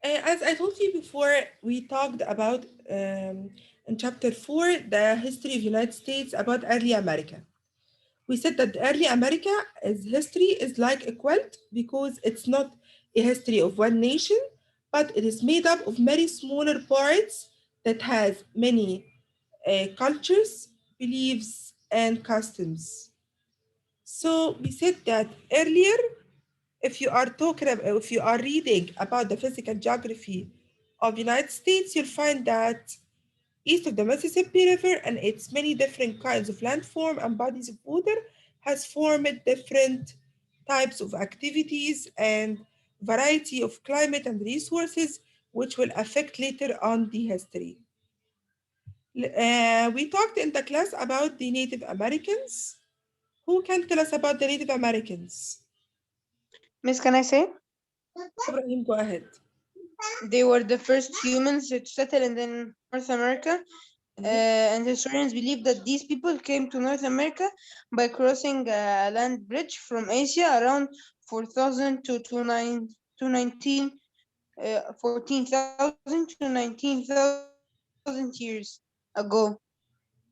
As I told you before, we talked about in chapter 4 the history of United States about early America. We said that early America is history is like a quilt because it's not a history of one nation, but it is made up of many smaller parts that has many cultures, beliefs, and customs. So we said that earlier, if you are reading about the physical geography of United States, you'll find that east of the Mississippi River and its many different kinds of landform and bodies of water has formed different types of activities and variety of climate and resources which will affect later on the history. We talked in the class about the Native Americans. Who can tell us about the Native Americans? Miss, can I say? Ibrahim, go ahead. They were the first humans to settle in the North America, Mhm. and historians believe that these people came to North America by crossing a land bridge from Asia around 4,000 to 19, 14,000 to 19,000 years ago.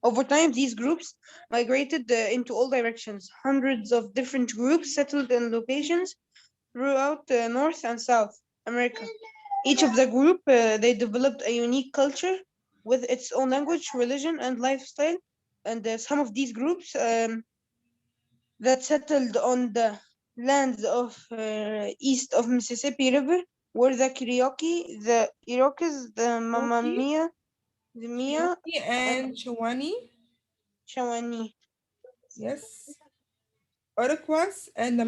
Over time, these groups migrated into all directions. Hundreds of different groups settled in locations throughout North and South America. Each of the group, they developed a unique culture with its own language, religion, and lifestyle. And some of these groups that settled on the lands of east of Mississippi River were the Cherokee, the Iroquois, the Cherokee, Mamamia, the Mia, Cherokee and and Shawnee. Shawnee. Yes. Iroquois and the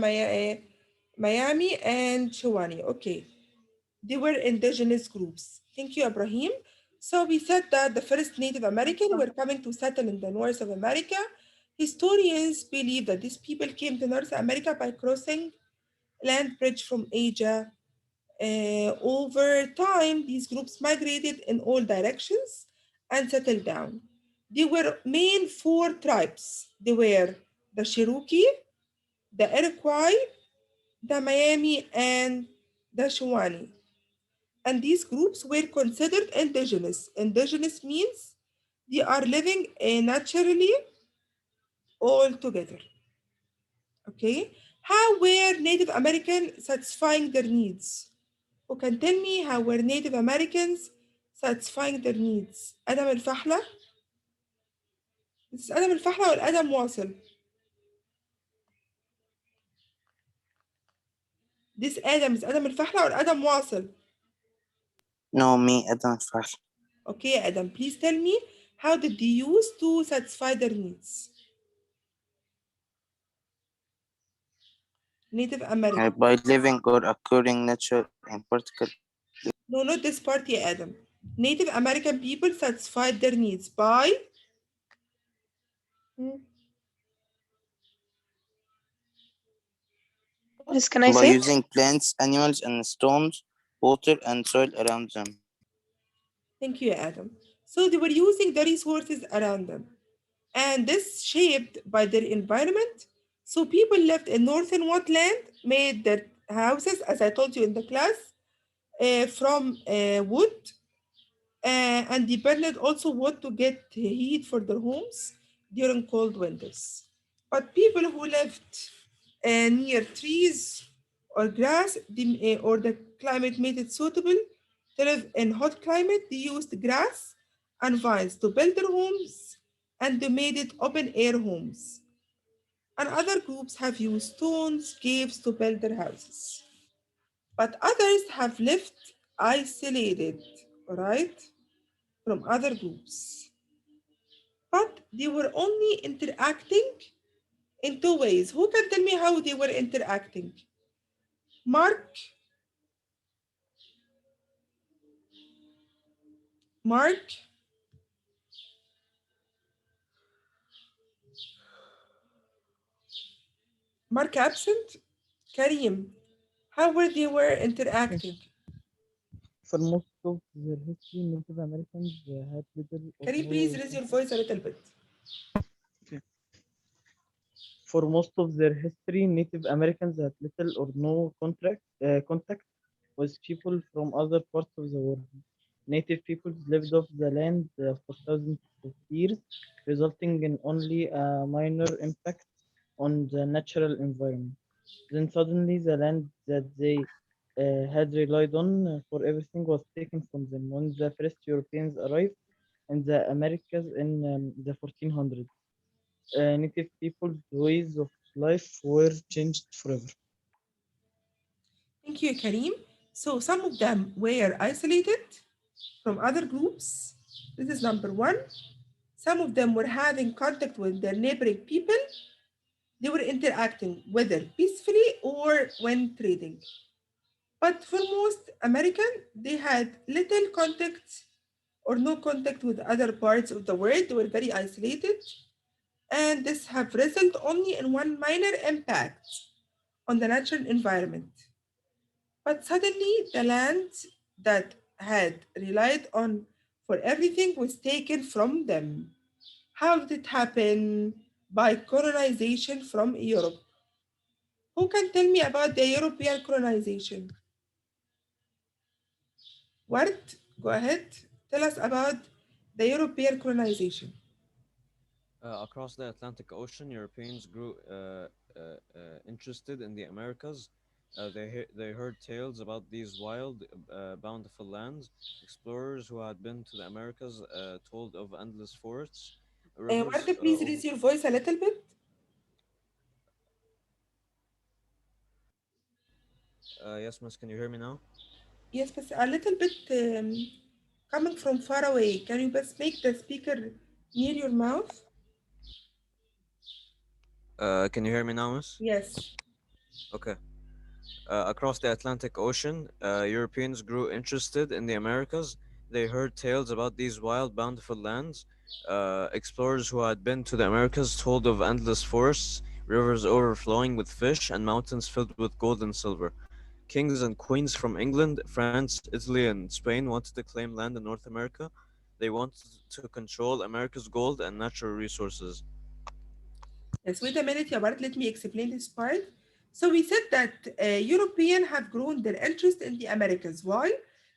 Miami and Shawnee. Okay. They were indigenous groups. Thank you, Ibrahim. So we said that the first Native American were coming to settle in the north of America. Historians believe that these people came to North America by crossing land bridge from Asia. Over time, these groups migrated in all directions and settled down. There were main four tribes. They were the Cherokee, the Iroquois, the Miami, and the Shawnee. And these groups were considered indigenous. Indigenous means they are living naturally all together. Okay? How were Native American satisfying their needs? Who can tell me how were Native Americans satisfying their needs? آدم الفحلة؟ This is آدم الفحلة ولا آدم واصل؟ This Adam is آدم الفحلة or آدم واصل؟ No, me, I don't fashion. Okay, Adam, please tell me how did they use to satisfy their needs? Native American. By living or occurring nature in particular. No, not this party, Adam. Native American people satisfied their needs by Hmm, This can I By say? using plants, animals, and stones, water, and soil around them. thank you, Adam. So they were using the resources around them, and this shaped by their environment. So people lived in northern woodland, made their houses, as I told you in the class, from wood, and they burned also wood to get heat for their homes during cold winters. But people who lived near trees or grass or the climate made it suitable to live in hot climate, they used grass and vines to build their homes and they made it open air homes. And other groups have used stones, caves to build their houses. But others have lived isolated, all right, from other groups. But they were only interacting in two ways. Who can tell me how they were interacting? Mark, Mark, Mark absent. Karim, how were they were Okay. interacting? For most of their history, Native Americans had little or Karim, please no raise your contact. voice a little bit. Okay. For most of their history, Native Americans had little or no contact with people from other parts of the world. Native peoples lived off the land for thousands of years, resulting in only a minor impact on the natural environment. Then suddenly, the land that they had relied on for everything was taken from them when the first Europeans arrived in the Americas in the 1400s. Native people's ways of life were changed forever. Thank you, Karim. So some of them were isolated from other groups. This is number one. Some of them were having contact with their neighboring people. They were interacting whether peacefully or when trading. But for most American, they had little contact or no contact with other parts of the world. They were very isolated, and this have resulted only in one minor impact on the natural environment. But suddenly, the land that had relied on for everything was taken from them. How did it happen? By colonization from Europe. Who can tell me about the European colonization? Ward, go ahead. Tell us about the European colonization. Across the Atlantic Ocean, Europeans grew interested in the Americas. They heard tales about these wild, bountiful lands. Explorers who had been to the Americas told of endless forests, rivers Ward, please raise your voice a little bit. yes, miss, can you hear me now? Yes, but a little bit coming from far away. Can you just make the speaker near your mouth? Can you hear me now, miss? Yes. Okay. Across the Atlantic Ocean, Europeans grew interested in the Americas. They heard tales about these wild, bountiful lands. Explorers who had been to the Americas told of endless forests, rivers overflowing with fish, and mountains filled with gold and silver. Kings and queens from England, France, Italy, and Spain wanted to claim land in North America. They wanted to control America's gold and natural resources. Yes, wait a minute, Yabarat, let me explain this part. So we said that Europeans have grown their interest in the Americas. Why?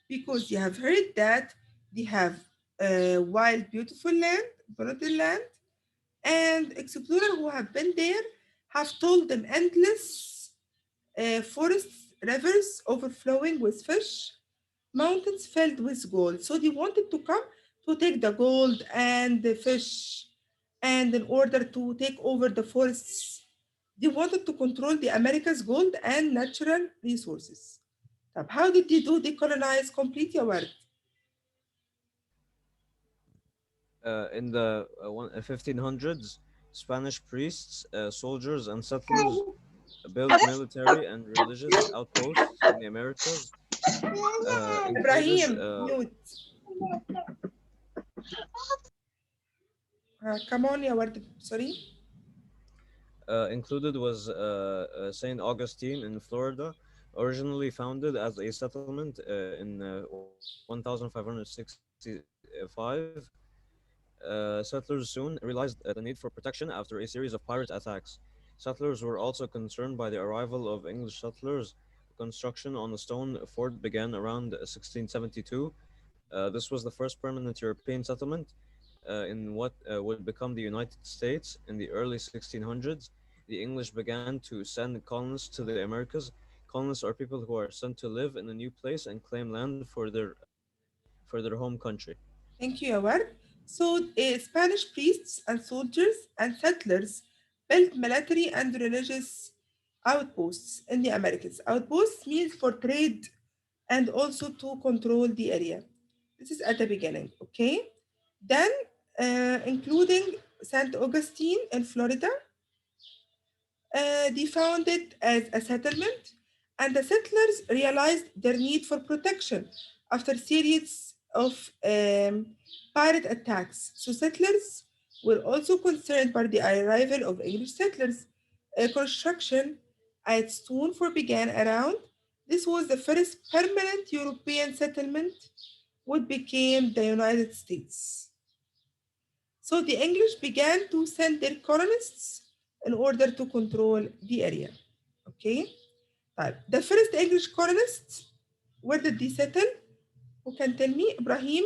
Because you have heard that they have wild, beautiful land, fertile land, and explorers who have been there have told them endless forests, rivers overflowing with fish, mountains filled with gold. So they wanted to come to take the gold and the fish, and in order to take over the forests, they wanted to control the America's gold and natural resources. طب how did they do decolonize completely world? In the 1500s, Spanish priests, soldiers, and settlers built military and religious outposts in the Americas. Included Ibrahim, mute. Come on, يا ورد. Sorry. included was Saint Augustine in Florida, originally founded as a settlement in 1565. Settlers soon realized the need for protection after a series of pirate attacks. Settlers were also concerned by the arrival of English settlers. Construction on the stone fort began around 1672. This was the first permanent European settlement in what would become the United States in the early 1600s. The English began to send colonists to the Americas. Colonists are people who are sent to live in a new place and claim land for their home country. Thank you, Awar. So, Spanish priests and soldiers and settlers built military and religious outposts in the Americas. Outposts means for trade and also to control the area. This is at the beginning, okay? Then, including St. Augustine in Florida, they found it as a settlement, and the settlers realized their need for protection after series of pirate attacks. So settlers were also concerned by the arrival of English settlers. Construction at Stoneford began around. This was the first permanent European settlement, what became the United States. So the English began to send their colonists in order to control the area. Okay. طيب. The first English colonists Where did they settle? Who can tell me? Ibrahim,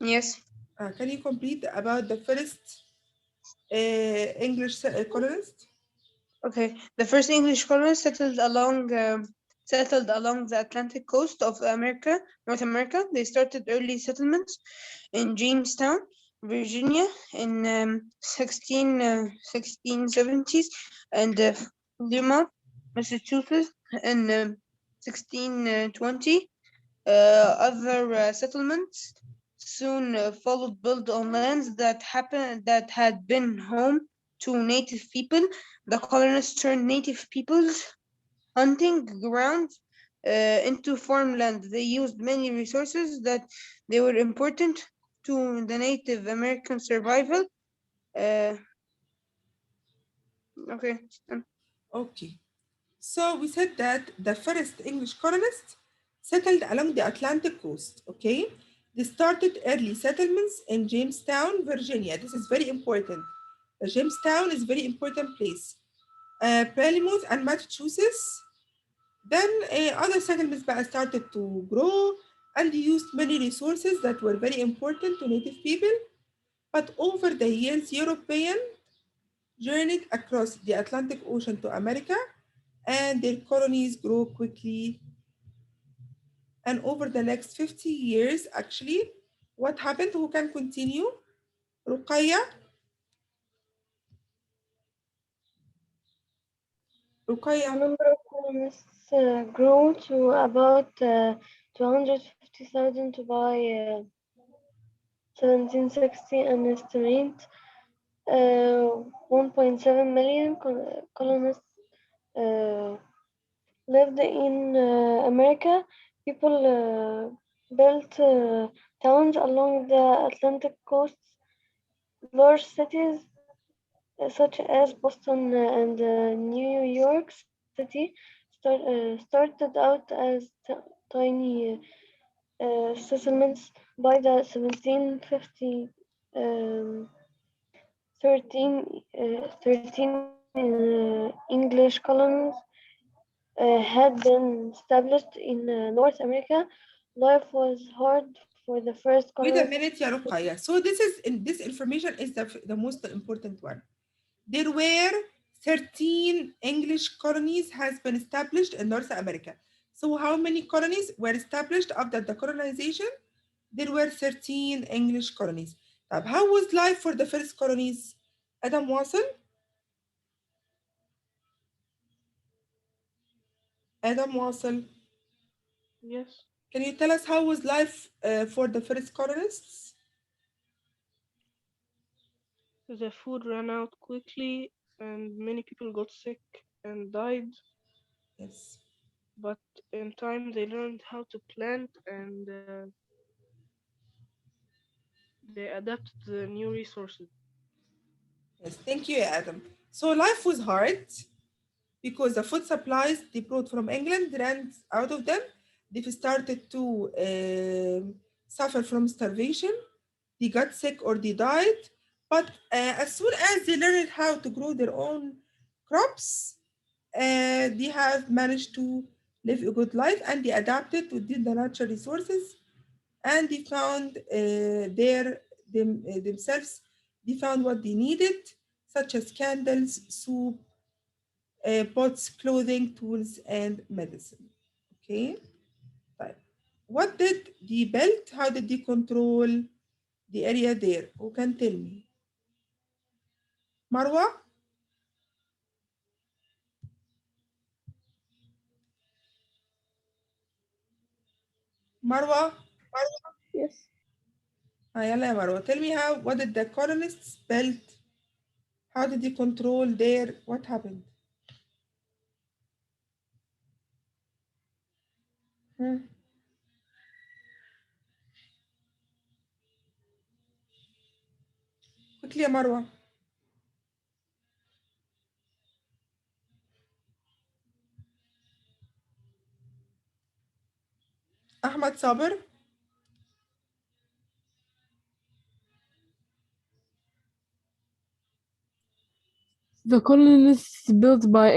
Yes. can you complete about the first English colonist? Okay. The first English colonists settled along the Atlantic coast of America, North America. They started early settlements in Jamestown, Virginia, in 1670s, and Lima, Massachusetts, in 1620. Other settlements soon followed, built on lands that had been home to native people. The colonists turned native people's hunting grounds into farmland. They used many resources that they were important to the Native American survival. Uh, okay. Okay. So we said that the first English colonists settled along the Atlantic coast. Okay. They started early settlements in Jamestown, Virginia. This is very important. Jamestown is very important place. Plymouth and Massachusetts. Then other settlements started to grow and used many resources that were very important to native people. But over the years, Europeans journeyed across the Atlantic Ocean to America and their colonies grew quickly. And over the next 50 years, actually, what happened? Who can continue? Ruqayya? The Ruqayya. number of colonists grew to about 250,000 by 1760 and estimate 1.7 million colonists uh, lived in America. People built towns along the Atlantic coast. Large cities such as Boston and New York City started out as tiny settlements. By the 1750, um, 13 English colonies had been established in North America. Life was hard for the first Wait a colonists. minute, ya Ruqayya. So this information is the most important one. There were 13 English colonies has been established in North America. So how many colonies were established after the colonization? There were 13 English colonies. طب how was life for the first colonies? Adam واصل؟ Adam واصل. Yes, Can you tell us how was life for the first colonists? the food ran out quickly and many people got sick and died, Yes. but in time they learned how to plant and they adapted to the new resources. Yes, thank you, Adam. So life was hard because the food supplies they brought from England ran out of them. They started to suffer from starvation. They got sick or they died. But as soon as they learned how to grow their own crops, they have managed to live a good life and they adapted to the natural resources and they found themselves, they found what they needed, such as candles, soup, pots, clothing, tools, and medicine. Okay. Right. What did the belt? How did they control the area there? Who can tell me? Marwa? Marwa? Yes. يلا يا مروة. Tell me how, what did the colonists build? How did they control their, what happened? Hmm. Quickly يا مروة. أحمد صابر. The colonies built by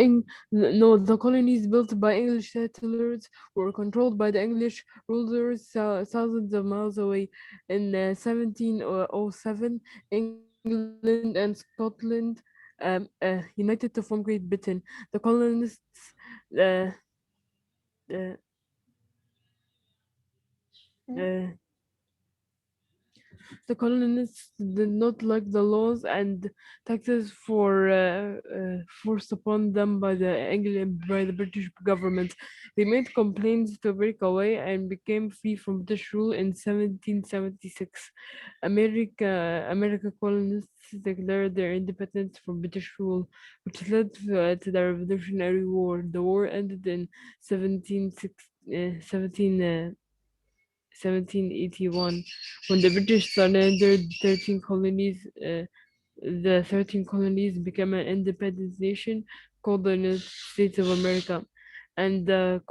English settlers were controlled by the English rulers thousands of miles away. In 1707, England and Scotland united to form Great Britain. The colonists uh, uh, Hmm? uh, The colonists did not like the laws and taxes forced upon them by the British government. They made complaints to break away and became free from British rule in 1776. America colonists declared their independence from British rule, which led to the Revolutionary War. The war ended in 1781 when the British surrendered 13 colonies. The 13 colonies became an independent nation called the United States of America, and the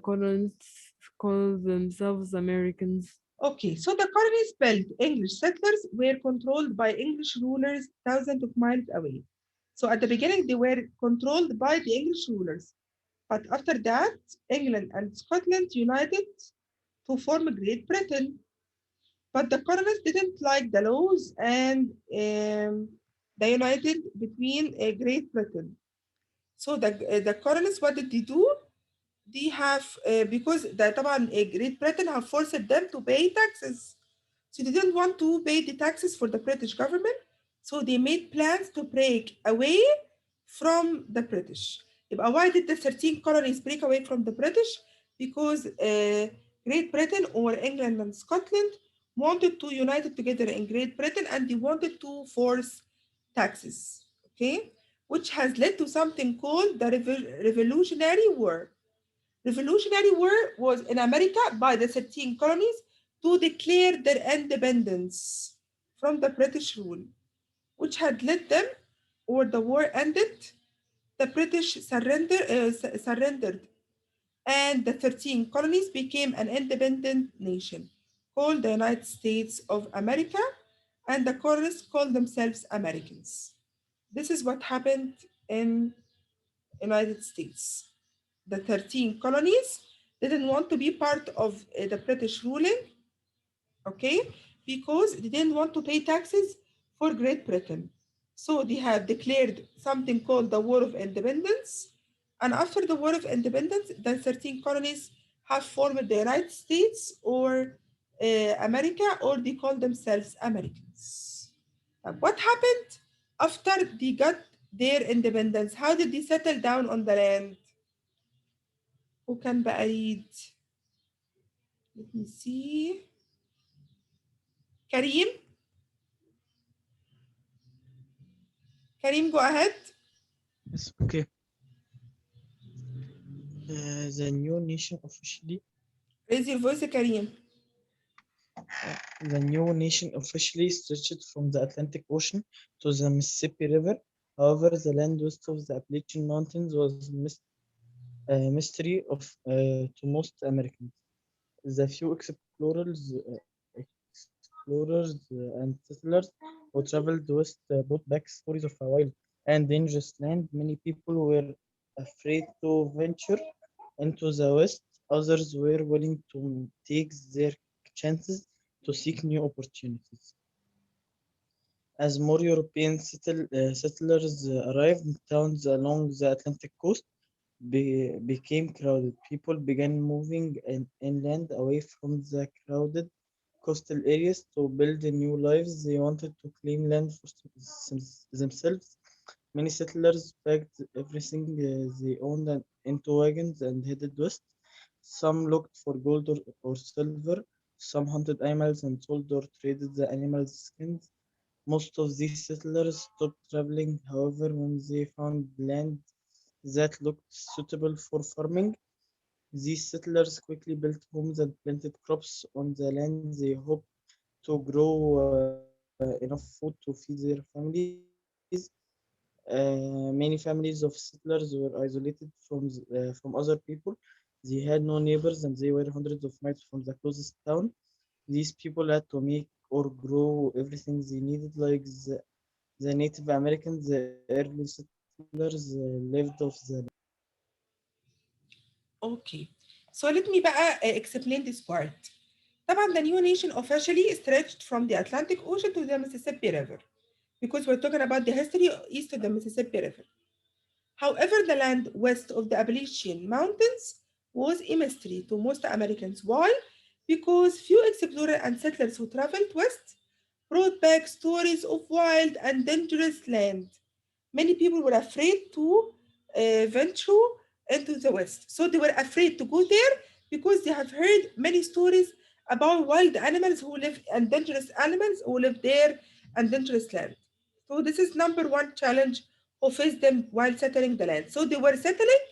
colonists called themselves Americans. Okay, so the colonies built English settlers were controlled by English rulers thousands of miles away. So at the beginning, they were controlled by the English rulers. But after that, England and Scotland united to form Great Britain. But the colonists didn't like the laws and they united between Great Britain. So the colonists, what did they do? They have because طبعا Great Britain have forced them to pay taxes. So they didn't want to pay the taxes for the British government. So they made plans to break away from the British. Why did the 13 colonies break away from the British? Because Great Britain or England and Scotland wanted to unite together in Great Britain and they wanted to force taxes. Okay, which has led to something called the Revolutionary War. Revolutionary War was in America by the 13 colonies to declare their independence from the British rule, which had led them, or the war ended, the British surrendered, and the 13 colonies became an independent nation called the United States of America, and the colonists called themselves Americans. This is what happened in United States. The 13 colonies didn't want to be part of the British ruling, okay, because they didn't want to pay taxes for Great Britain. So they have declared something called the War of Independence. And after the War of Independence, the 13 colonies have formed the United States or America, or they call themselves Americans. What happened after they got their independence? How did they settle down on the land? Who can بقى read? Let me see. Kareem? Kareem, go ahead. Yes, okay. The new nation officially Raise your voice, Kareem. The new nation officially stretched from the Atlantic Ocean to the Mississippi River. However, the land west of the Appalachian Mountains was a mystery to most Americans. The few explorers and settlers who traveled west brought back stories of a wild and dangerous land. Many people were afraid to venture into the west. Others were willing to take their chances to seek new opportunities. As more European settlers arrived, towns along the Atlantic coast became crowded. People began moving inland away from the crowded coastal areas to build new lives. They wanted to claim land for themselves. Many settlers packed everything they owned into wagons and headed west. Some looked for gold or silver. Some hunted animals and sold or traded the animals' skins. Most of these settlers stopped traveling, however, when they found land that looked suitable for farming. These settlers quickly built homes and planted crops on the land. They hoped to grow enough food to feed their families. Many families of settlers were isolated from other people. They had no neighbors and they were hundreds of miles from the closest town. These people had to make or grow everything they needed, The Native Americans, the early settlers, lived off the Okay. So let me بقى explain this part. طبعا the new nation officially stretched from the Atlantic Ocean to the Mississippi River because we're talking about the history east of the Mississippi River. However, the land west of the Appalachian Mountains was a mystery to most Americans. Why? Because few explorers and settlers who traveled west brought back stories of wild and dangerous land. Many people were afraid to venture into the West. So they were afraid to go there because they have heard many stories about wild animals who live and dangerous animals who live there and dangerous land. So this is number one challenge who faced them while settling the land. So they were settling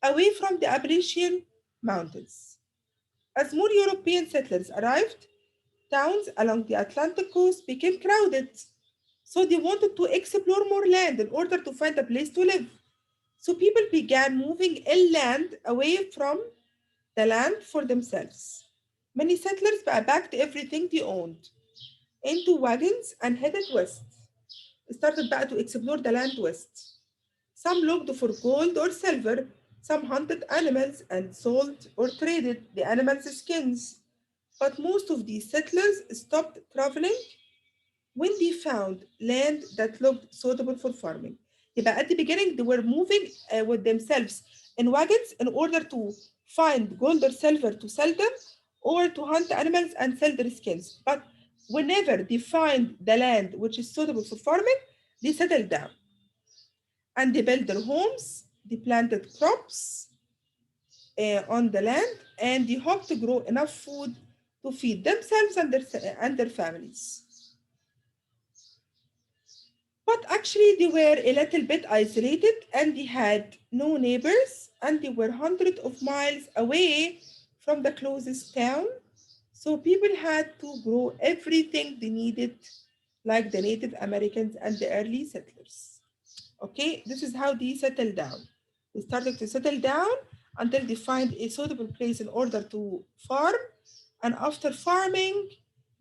away from the Appalachian Mountains. As more European settlers arrived, towns along the Atlantic coast became crowded. So they wanted to explore more land in order to find a place to live. So people began moving inland away from the land for themselves. Many settlers packed everything they owned into wagons and headed west. Started to explore the land west. Some looked for gold or silver, some hunted animals and sold or traded the animals' skins. But most of these settlers stopped traveling when they found land that looked suitable for farming. يبقى at the beginning they were moving with themselves in wagons in order to find gold or silver to sell them or to hunt animals and sell their skins. But whenever they find the land which is suitable for farming, they settle down and they built their homes, they planted crops on the land, and they hoped to grow enough food to feed themselves and their families. But actually, they were a little bit isolated and they had no neighbors and they were hundreds of miles away from the closest town. So people had to grow everything they needed, like the Native Americans and the early settlers. Okay, this is how they settled down. They started to settle down until they find a suitable place in order to farm. And after farming,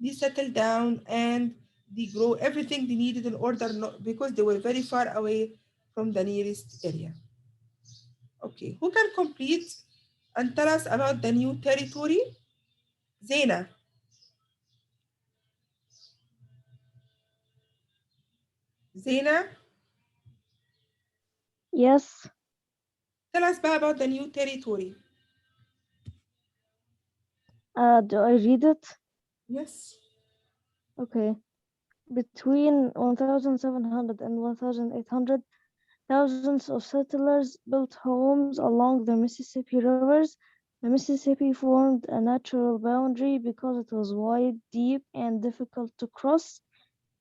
they settled down and they grow everything they needed in order not, because they were very far away from the nearest area. Okay, who can complete and tell us about the new territory? Zena, Zena, Yes, tell us about the new territory. do I read it? Yes. Okay. Between 1700 and 1800, thousands of settlers built homes along the Mississippi rivers. The Mississippi formed a natural boundary because it was wide, deep, and difficult to cross.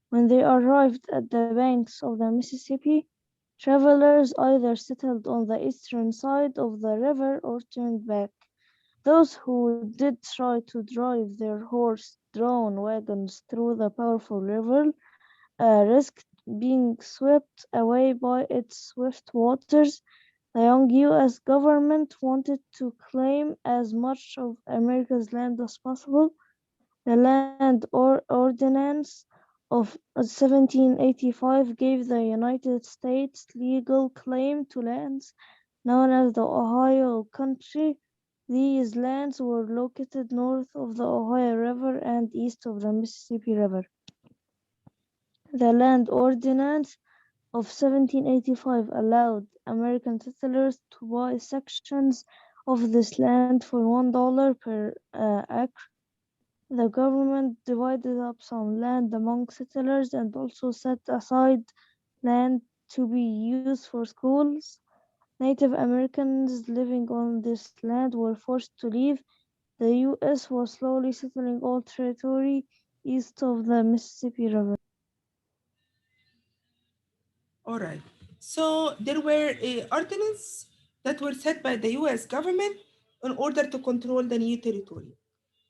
When they arrived at the banks of the Mississippi, travelers either settled on the eastern side of the river or turned back. Those who did try to drive their horse-drawn wagons through the powerful river risked being swept away by its swift waters. The young U.S. government wanted to claim as much of America's land as possible. The Ordinance of 1785 gave the United States legal claim to lands known as the Ohio Country. These lands were located north of the Ohio River and east of the Mississippi River. The Land Ordinance of 1785 allowed American settlers to buy sections of this land for $1 per acre. The government divided up some land among settlers and also set aside land to be used for schools. Native Americans living on this land were forced to leave. The U.S. was slowly settling all territory east of the Mississippi River. All right. So there were ordinances that were set by the US government in order to control the new territory.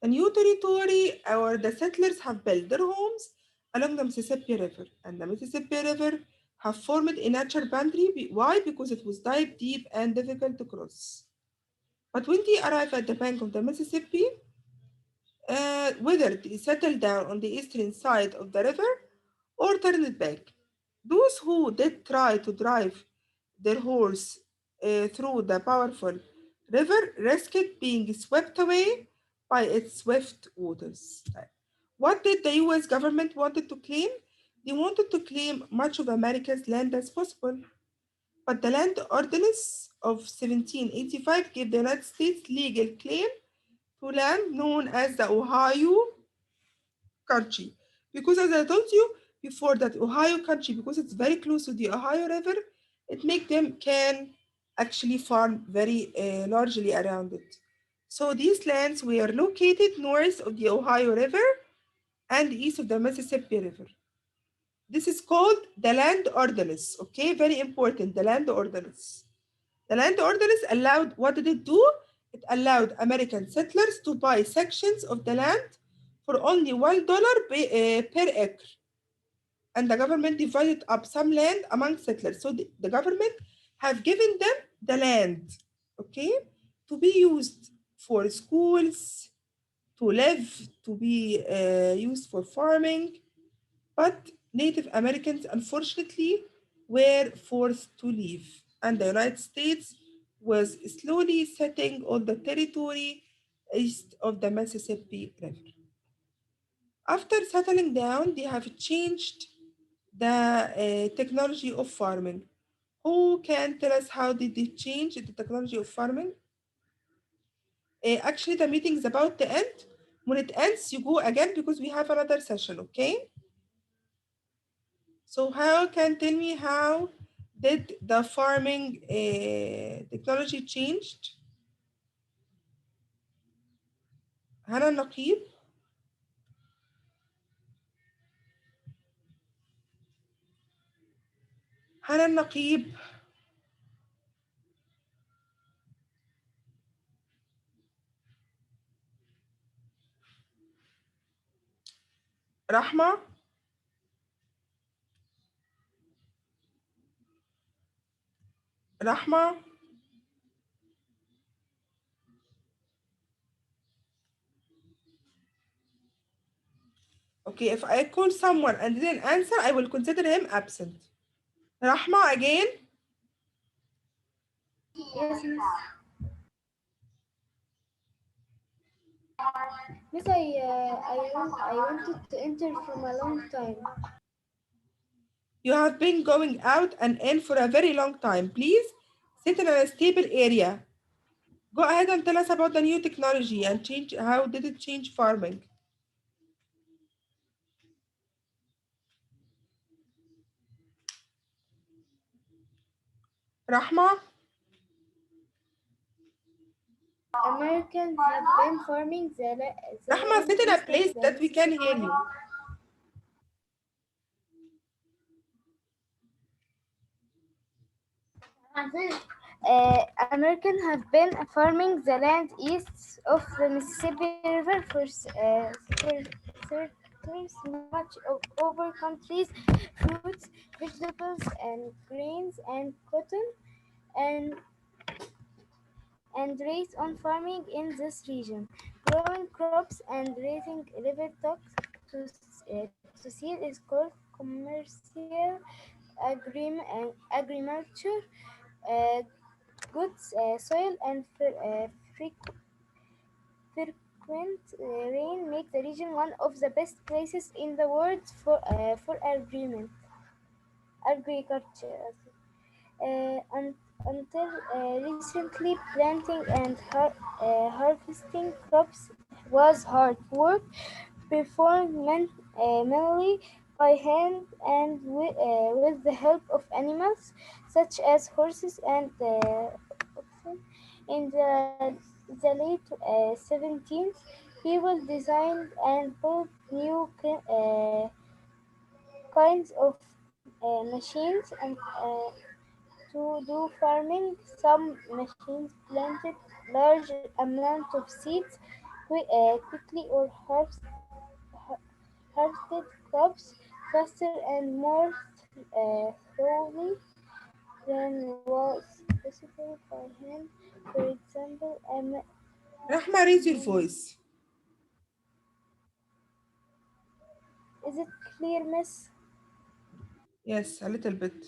The new territory or the settlers have built their homes along the Mississippi River, and the Mississippi River have formed a natural boundary. Why? Because it was deep and difficult to cross. But when they arrive at the bank of the Mississippi, whether they settle down on the eastern side of the river or turn it back, Those who did try to drive their horse through the powerful river risked being swept away by its swift waters. What did the US government wanted to claim? They wanted to claim much of America's land as possible. But the Land Ordinance of 1785 gave the United States legal claim to land known as the Ohio Country. Because as I told you before, that Ohio Country, because it's very close to the Ohio River, it make them can actually farm very largely around it. So these lands were located north of the Ohio River and east of the Mississippi River. This is called the Land Ordinance. Okay, very important. The Land Ordinance. The Land Ordinance allowed, what did it do? It allowed American settlers to buy sections of the land for only $1 per acre. And the government divided up some land among settlers. So the government have given them the land, okay, to be used for schools, to live, to be used for farming. But Native Americans, unfortunately, were forced to leave, and the United States was slowly setting all the territory east of the Mississippi River. After settling down, they have changed the technology of farming. Who can tell us how did they change the technology of farming? Actually, the meeting is about to end. When it ends, you go again because we have another session, okay? So how can tell me how did the farming technology changed? هنا النقيب. هنا النقيب. رحمة. رحمة. Okay, if I call someone and didn't answer, I will consider him absent. Rahma again. Yes, miss. Miss, I wanted to enter from a long time. You have been going out and in for a very long time. Please sit in a stable area. Go ahead and tell us about the new technology and change. How did it change farming? Rahma. Americans have been farming the Rahma, land sit in a east of place the that we can Mississippi. hear you. Americans have been farming the land east of the Mississippi River for much over countries, fruits, vegetables, and grains and cotton, and raised on farming in this region. Growing crops and raising livestock to seal is called commercial agriculture. Uh, Good soil and frequent rain make the region one of the best places in the world for agriculture. Until recently, planting and harvesting crops was hard work performed manually by hand and with the help of animals such as horses and oxen. In the late 17th, people designed and built new kinds of machines and to do farming. Some machines planted large amount of seeds quickly or harvested crops faster and more thoroughly than was possible by hand. For example, Rahma, raise your voice. is it clear, miss? Yes, a little bit.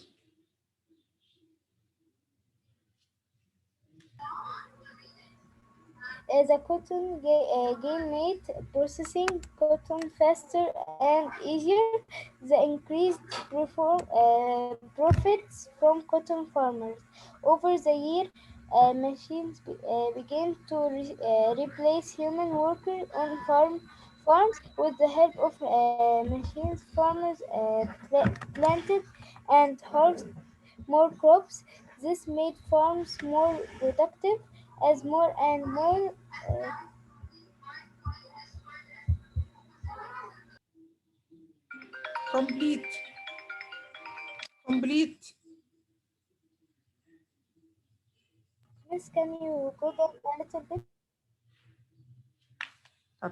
The cotton gain made processing cotton faster and easier. The increased profits from cotton farmers. Over the year, machines began to replace human workers on farms. With the help of machines, farmers planted and harvested more crops. This made farms more productive as more and more Complete. Complete. Miss, can you go back a little bit?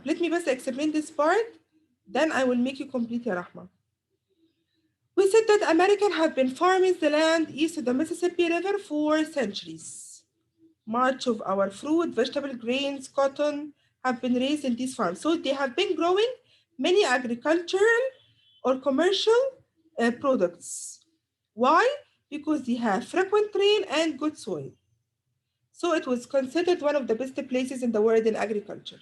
Let me just explain this part, then I will make you complete, Ya Rahma. We said that Americans have been farming the land east of the Mississippi River for centuries. Much of our fruit, vegetable, grains, cotton have been raised in these farms. So they have been growing many agricultural or commercial products. Why? Because they have frequent rain and good soil. So it was considered one of the best places in the world in agriculture.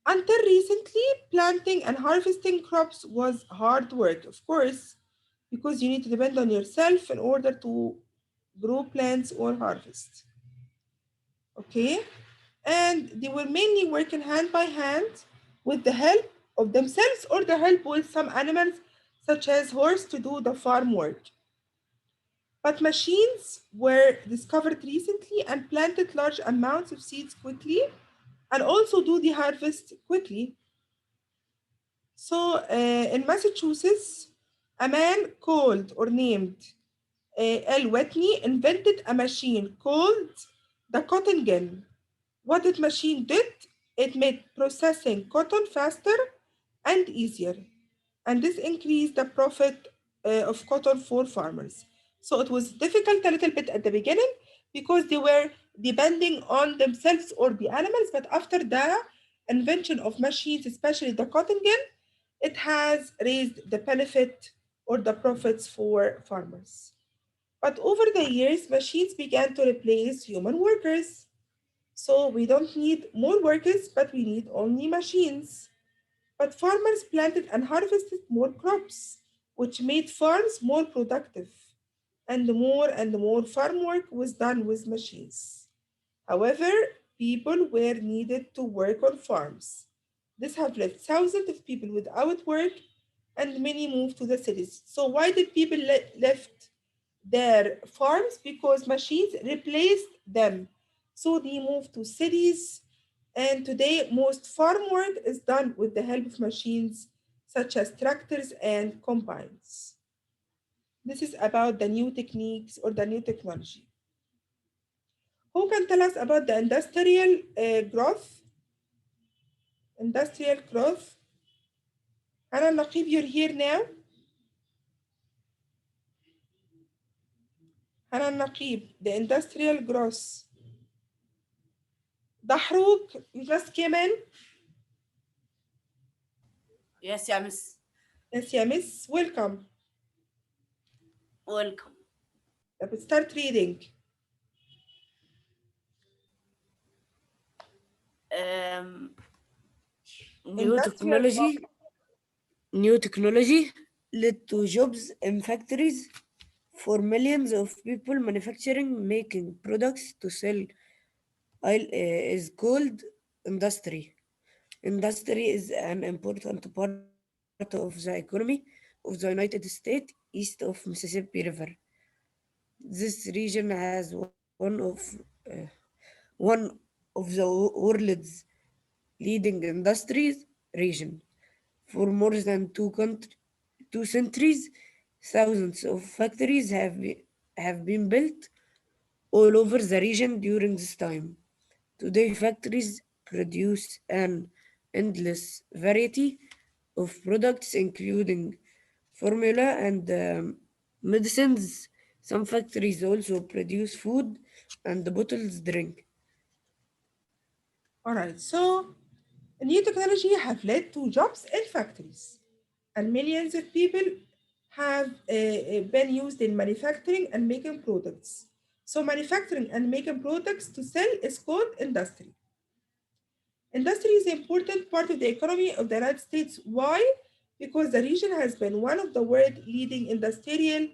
Until recently, planting and harvesting crops was hard work, of course, because you need to depend on yourself in order to grow plants or harvest. Okay? And they were mainly working hand by hand with the help of themselves or the help with some animals such as horse to do the farm work. But machines were discovered recently and planted large amounts of seeds quickly and also do the harvest quickly. So in Massachusetts, a man called or named L. Whitney invented a machine called the cotton gin. What that machine did, it made processing cotton faster and easier. And this increased the profit of cotton for farmers. So it was difficult a little bit at the beginning because they were depending on themselves or the animals. But after the invention of machines, especially the cotton gin, it has raised the benefit or the profits for farmers. But over the years, machines began to replace human workers. So we don't need more workers, but we need only machines. But farmers planted and harvested more crops, which made farms more productive. And more farm work was done with machines. However, people were needed to work on farms. This have left thousands of people without work and many moved to the cities. So why did people left their farms? Because machines replaced them. So they moved to cities, and today most farm work is done with the help of machines such as tractors and combines. This is about the new techniques or the new technology. Who can tell us about the industrial growth? Industrial growth. Hannah Naqib, you're here now. Hannah Naqib, the industrial growth. Dahruk, you just came in. Yes, yeah, miss. Yes, yeah, miss. Welcome. Welcome. Let's start reading. Um, new Industrial technology, growth. new technology led to jobs in factories for millions of people. Manufacturing, making products to sell, is called industry. Industry is an important part of the economy of the United States east of Mississippi River. This region has one of the world's leading industries region. For more than 2 centuries, thousands of factories have been built all over the region during this time. Today, factories produce an endless variety of products, including formula and medicines. Some factories also produce food and bottles drink. All right, so new technology have led to jobs in factories, and millions of people have been used in manufacturing and making products. So manufacturing and making products to sell is called industry. Industry is an important part of the economy of the United States. Why? Because the region has been one of the world leading industrial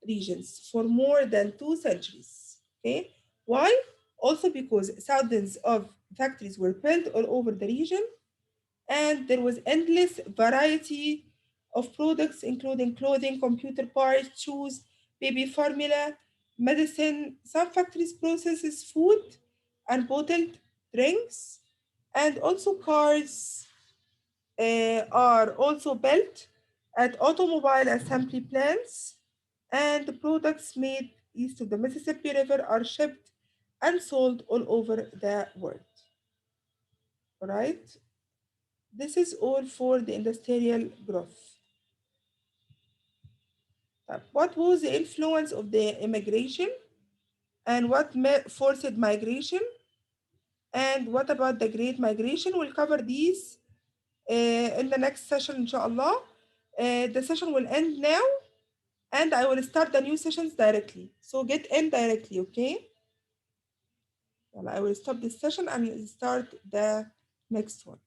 regions for more than 2 centuries. Okay? Why? Also because thousands of factories were built all over the region, and there was endless variety of products including clothing, computer parts, shoes, baby formula, medicine. Some factories processes food and bottled drinks, and also cars are also built at automobile assembly plants, and the products made east of the Mississippi River are shipped and sold all over the world. All right, this is all for the industrial growth. What was the influence of the immigration, and what forced migration, and what about the Great Migration? We'll cover these in the next session, inshallah. The session will end now, and I will start the new sessions directly. So get in directly, okay? Well, I will stop this session and start the next one.